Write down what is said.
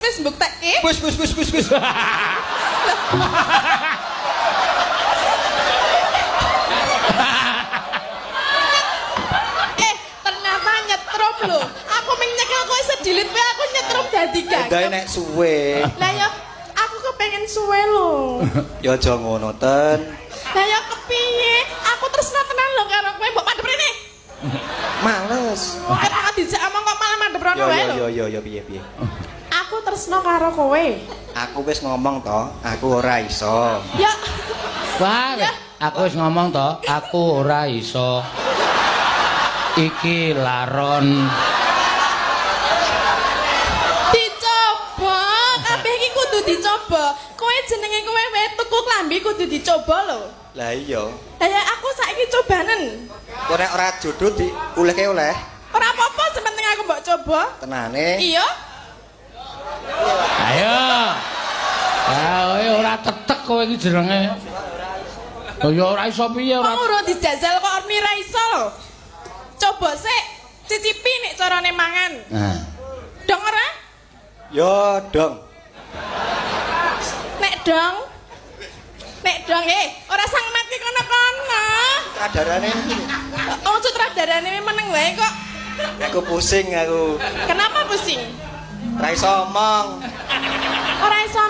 Wis mbuktekke. Wis. Ternyata nyetrum lho. Aku ming nyekel kowe sedilit wae aku nyetrum dadi gagap. Ndae nek suwe. Lah ya aku kepengen suwe lho. Ya aja ngono, Ten. Lah ya kepiye? Aku tresna tenan lho karo kowe mbok padhep rene. Males. Ora aku dijak omong kok malah madhep rono wae lho. Yo piye. Aku tresna karo kowe. Aku wis ngomong to, aku ora iso. Ya Wah, aku wis ngomong to, aku ora iso. Iki laron. dicoba, kabeh iki kudu dicoba. Kowe jenenge kowe wae tuku klambi kudu dicoba lho. Lah iya. Lah ya aku saiki cobanen. Kok nek ora jodoh di ulehke oleh. Ora apa-apa sementing aku mbok coba. Tenane. Iya. Ayo. Ah, ora tetek kowe iki jenenge. Oh ya ora iso piye ora. Kok ora dijajal kok ora iso lho. Coba sik, cicipi nek carane mangan. Nah. Dong ora? Yo dong. Nek dong. Ora sang mati kono-kono. Kadarane Oh, sutradarane meneng wae kok. aku pusing aku. Kenapa pusing? Ora iso omong. Ora iso